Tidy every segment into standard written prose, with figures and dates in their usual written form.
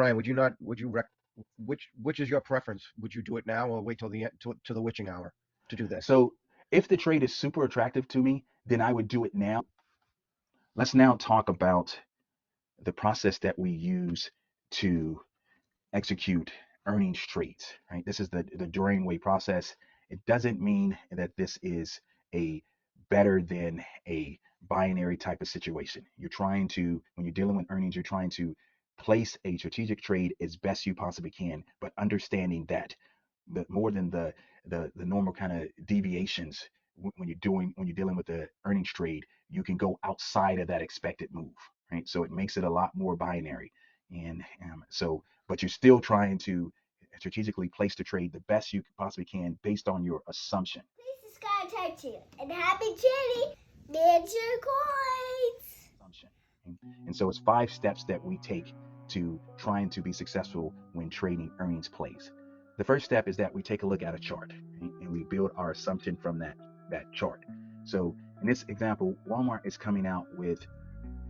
Brian, would you not? Would you which is your preference? Would you do it now or wait till the end to the witching hour to do this? So if the trade is super attractive to me, then I would do it now. Let's now talk about the process that we use to execute earnings trades, right? This is the Dorian Way process. It doesn't mean that this is a better than a binary type of situation. You're trying to, when you're dealing with earnings, you're trying to place a strategic trade as best you possibly can, but understanding that the more than the normal kind of deviations when you're dealing with the earnings trade, you can go outside of that expected move, right? So it makes it a lot more binary, and but you're still trying to strategically place the trade the best you possibly can based on your assumption. Please subscribe to you and happy charity. Major coins. Assumption. And so it's 5 steps that we take to trying to be successful when trading earnings plays. The first step is that we take a look at a chart, right? And we build our assumption from that chart. So in this example, Walmart is coming out with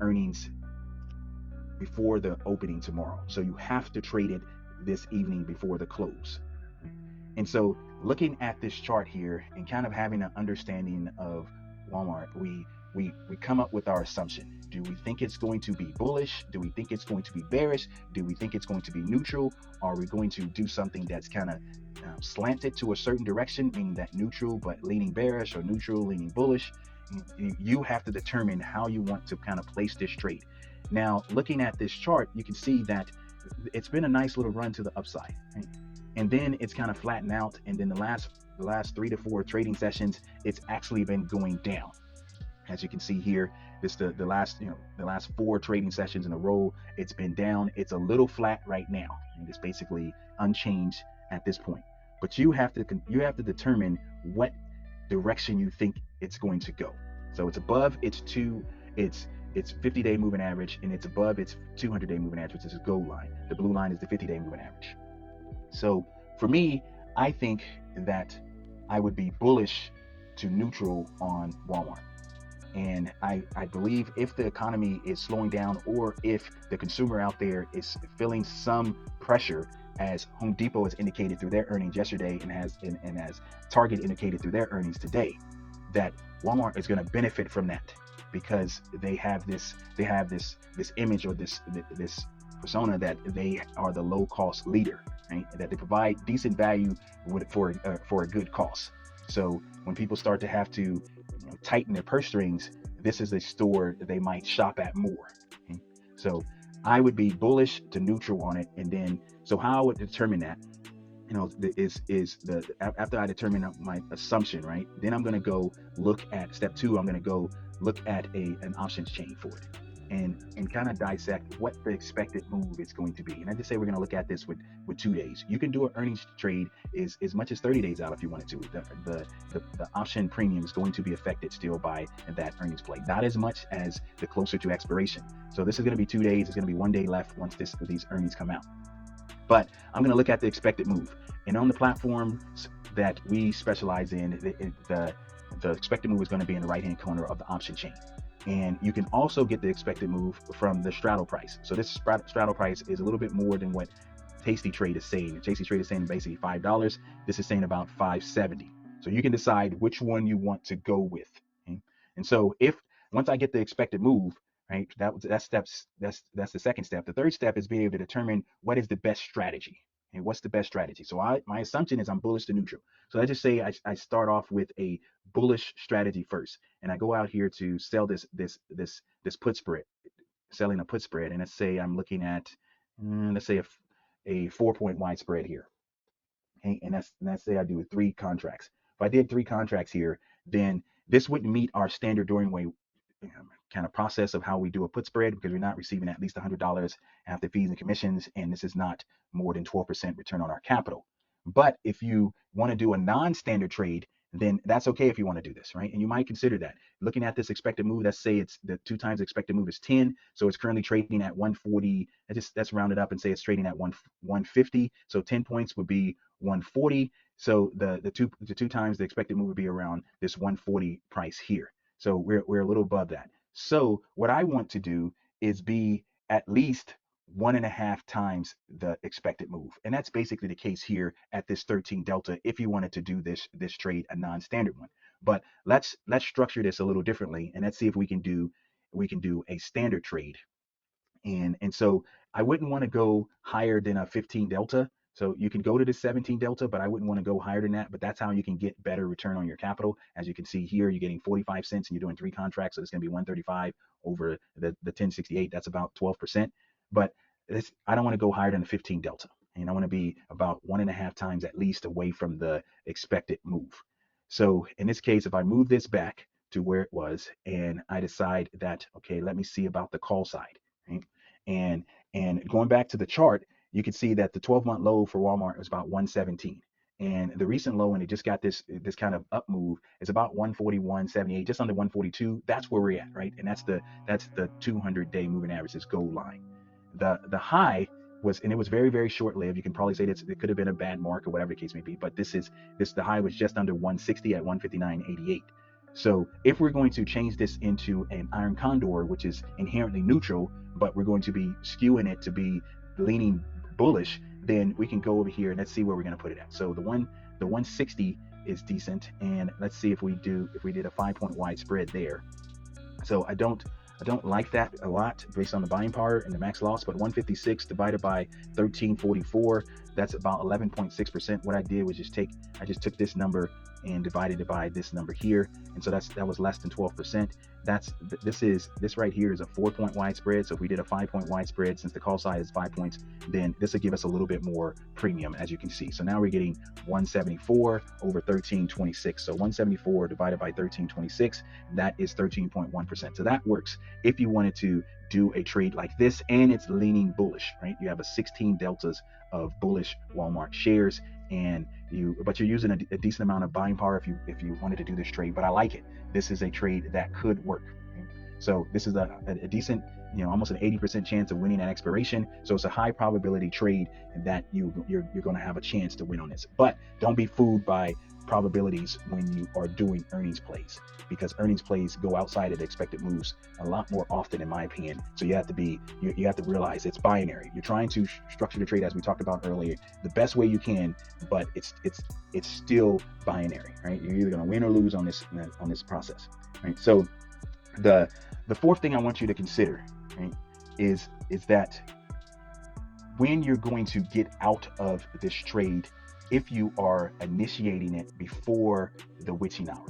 earnings before the opening tomorrow. So you have to trade it this evening before the close. And so looking at this chart here and kind of having an understanding of Walmart, we come up with our assumption. Do we think it's going to be bullish? Do we think it's going to be bearish? Do we think it's going to be neutral? Are we going to do something that's kind of slanted to a certain direction, meaning that neutral but leaning bearish, or neutral leaning bullish? You have to determine how you want to kind of place this trade. Now, looking at this chart, you can see that it's been a nice little run to the upside, right? And then it's kind of flattened out, and then the last 3 to 4 trading sessions, it's actually been going down. As you can see here, this the last 4 trading sessions in a row, it's been down. It's a little flat right now, and it's basically unchanged at this point. But you have to determine what direction you think it's going to go. So it's above its 50-day moving average, and it's above its 200-day moving average, which is a gold line. The blue line is the 50-day moving average. So for me, I think that I would be bullish to neutral on Walmart. And I believe if the economy is slowing down, or if the consumer out there is feeling some pressure, as Home Depot has indicated through their earnings yesterday, and as Target indicated through their earnings today, that Walmart is going to benefit from that, because they have this image, or this persona, that they are the low cost leader, right? That they provide decent value for a good cost. So when people start to have to tighten their purse strings, this is a store that they might shop at more. Okay? So I would be bullish to neutral on it, and then so how I would determine that, is the after I determine my assumption, right? Then I'm going to go look at step 2. I'm going to go look at an options chain for it, and kind of dissect what the expected move is going to be. And I just say we're going to look at this with 2 days. You can do an earnings trade is as much as 30 days out if you wanted to. The option premium is going to be affected still by that earnings play, not as much as the closer to expiration. So this is going to be 2 days. It's going to be 1 day left once these earnings come out. But I'm going to look at the expected move. And on the platforms that we specialize in, the expected move is going to be in the right-hand corner of the option chain. And you can also get the expected move from the straddle price. So this straddle price is a little bit more than what TastyTrade is saying. TastyTrade is saying basically $5. This is saying about $5.70. So you can decide which one you want to go with. Okay? And so if once I get the expected move, right, that's the second step. The third step is being able to determine what is the best strategy. And what's the best strategy? So my assumption is I'm bullish to neutral. So let's just say I start off with a bullish strategy first, and I go out here to sell this put spread, selling a put spread, and let's say I'm looking at let's say a 4-point wide spread here. Okay, and let's say I do 3 contracts. If I did 3 contracts here, then this wouldn't meet our standard Dorian Way kind of process of how we do a put spread, because we're not receiving at least $100 after fees and commissions, and this is not more than 12% return on our capital. But if you want to do a non-standard trade, then that's okay if you want to do this, right? And you might consider that. Looking at this expected move, let's say it's the 2 times expected move is 10, so it's currently trading at 140. That's rounded up and say it's trading at 150. So 10 points would be 140. So the two times the expected move would be around this 140 price here. So we're a little above that. So what I want to do is be at least 1.5 times the expected move. And that's basically the case here at this 13 delta if you wanted to do this trade a non-standard one. But let's structure this a little differently, and let's see if we can do a standard trade. And so I wouldn't want to go higher than a 15 delta. So you can go to the 17 delta, but I wouldn't want to go higher than that. But that's how you can get better return on your capital. As you can see here, you're getting 45 cents and you're doing 3 contracts. So it's going to be 135 over the 1068. That's about 12%. But I don't want to go higher than a 15 delta. And I want to be about 1.5 times at least away from the expected move. So in this case, if I move this back to where it was and I decide that, okay, let me see about the call side. Right? And and going back to the chart, you can see that the 12-month low for Walmart was about 117. And the recent low, and it just got this kind of up move, is about 141.78, just under 142. That's where we're at, right? And that's the 200-day moving average, this gold line. The high was, and it was very, very short lived. You can probably say that it could have been a bad mark or whatever the case may be, but the high was just under 160 at 159.88. So if we're going to change this into an iron condor, which is inherently neutral, but we're going to be skewing it to be leaning bullish, then we can go over here and let's see where we're going to put it at. So the 160 is decent, and let's see if we did a 5-point wide spread there. So I don't like that a lot based on the buying power and the max loss, but 156 divided by 1344, that's about 11.6%. What I did was I just took this number and divided it by this number here, and so that was less than 12%. This right here is a 4-point wide spread. So if we did a 5-point wide spread, since the call side is 5 points, then this will give us a little bit more premium, as you can see. So now we're getting 174 over 1326. So 174 divided by 1326, that is 13.1%. So that works if you wanted to do a trade like this, and it's leaning bullish, right? You have a 16 deltas of bullish Walmart shares, but you're using a decent amount of buying power if you wanted to do this trade. But I like it. This is a trade that could work. Right? So this is a decent, almost an 80% chance of winning at expiration. So it's a high probability trade that you're going to have a chance to win on this. But don't be fooled by probabilities when you are doing earnings plays, because earnings plays go outside of the expected moves a lot more often, in my opinion. So you have to realize it's binary. You're trying to structure the trade as we talked about earlier the best way you can, but it's still binary, right? You're either going to win or lose on this process, right? So the fourth thing I want you to consider, right, is that when you're going to get out of this trade, if you are initiating it before the witching hour.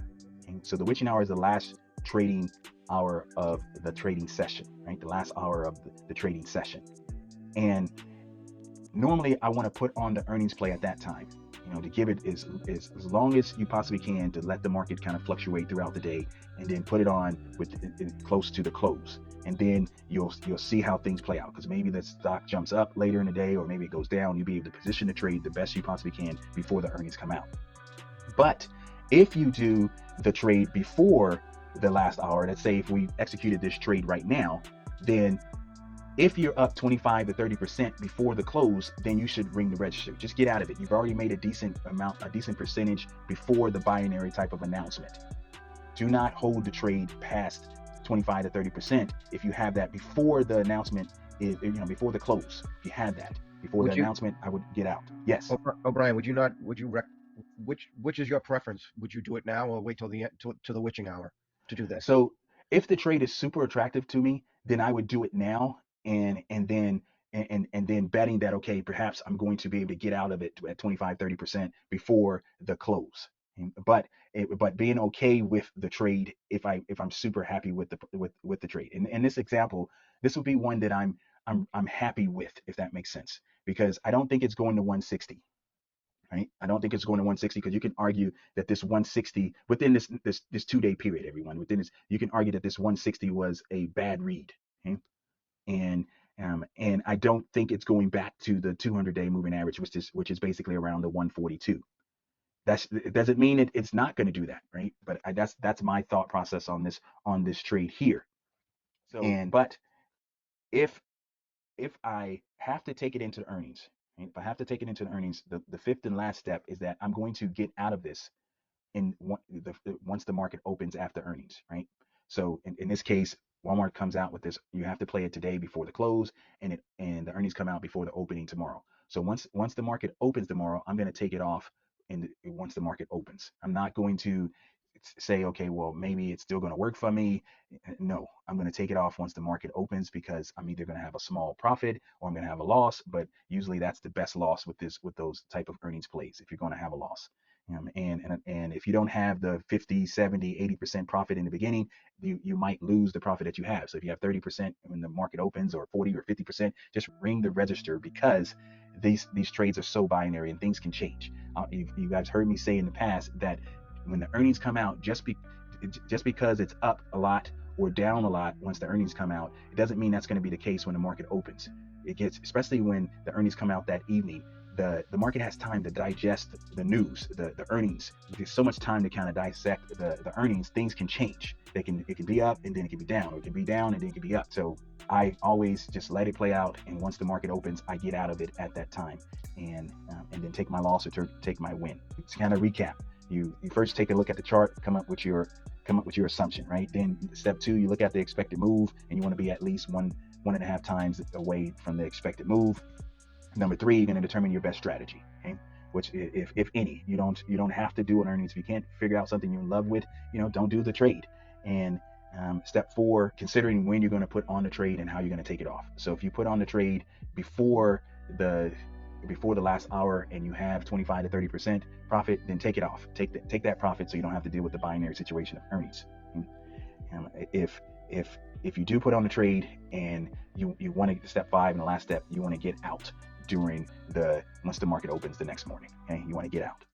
Okay? So the witching hour is the last trading hour of the trading session, right? The last hour of the trading session. And normally I want to put on the earnings play at that time, to give it as long as you possibly can, to let the market kind of fluctuate throughout the day, and then put it on with close to the close. And then you'll see how things play out, because maybe the stock jumps up later in the day, or maybe it goes down. You'll be able to position the trade the best you possibly can before the earnings come out. But if you do the trade before the last hour, let's say if we executed this trade right now, then if you're up 25 to 30% before the close, then you should ring the register. Just get out of it. You've already made a decent percentage before the binary type of announcement. Do not hold the trade past 25 to 30% if you have that before the announcement is, before the close. If you had that before the announcement, I would get out. Yes. O'Brien, which is your preference? Would you do it now or wait till the end, to the witching hour to do this? So if the trade is super attractive to me, then I would do it now, and then betting that, okay, perhaps I'm going to be able to get out of it at 25-30% before the close. But being okay with the trade if I'm super happy with the trade. In this example, this would be one that I'm happy with, if that makes sense, because I don't think it's going to 160. Right? I don't think it's going to 160, because you can argue that this 160 within this 2-day period, everyone, within this, you can argue that this 160 was a bad read. Okay? And I don't think it's going back to the 200-day moving average, which is basically around the 142. It doesn't mean it's not going to do that, right? But that's my thought process on this trade here. But if I have to take it into earnings, right? If I have to take it into the earnings, the fifth and last step is that I'm going to get out of this once the market opens after earnings, right? So in this case, Walmart comes out with this, you have to play it today before the close, and the earnings come out before the opening tomorrow. So once the market opens tomorrow, I'm going to take it off. And once the market opens, I'm not going to say, okay, well, maybe it's still going to work for me. No, I'm going to take it off once the market opens, because I'm either going to have a small profit or I'm going to have a loss. But usually that's the best loss with those type of earnings plays, if you're going to have a loss. And if you don't have the 50, 70, 80% profit in the beginning, you might lose the profit that you have. So if you have 30% when the market opens, or 40 or 50%, just ring the register, because these trades are so binary and things can change. You guys heard me say in the past that when the earnings come out, just because it's up a lot or down a lot once the earnings come out, it doesn't mean that's going to be the case when the market opens. It gets, especially when the earnings come out that evening, the market has time to digest the news, the earnings. There's so much time to kind of dissect the earnings. Things can change. It can be up and then it can be down, or it can be down and then it can be up. So I always just let it play out, and once the market opens, I get out of it at that time, and then take my loss or take my win. To kind of recap, you first take a look at the chart, come up with your assumption, right? Then step 2, you look at the expected move, and you want to be at least one and a half times away from the expected move. Number 3, you're going to determine your best strategy, okay? Which, if any, you don't have to do an earnings. If you can't figure out something you're in love with, don't do the trade. And step 4, considering when you're going to put on the trade and how you're going to take it off. So if you put on the trade before the last hour and you have 25 to 30% profit, then take it off. Take that profit, so you don't have to deal with the binary situation of earnings. If you do put on the trade and you want to, step 5 and the last step, you want to get out once the market opens the next morning. Okay, you want to get out.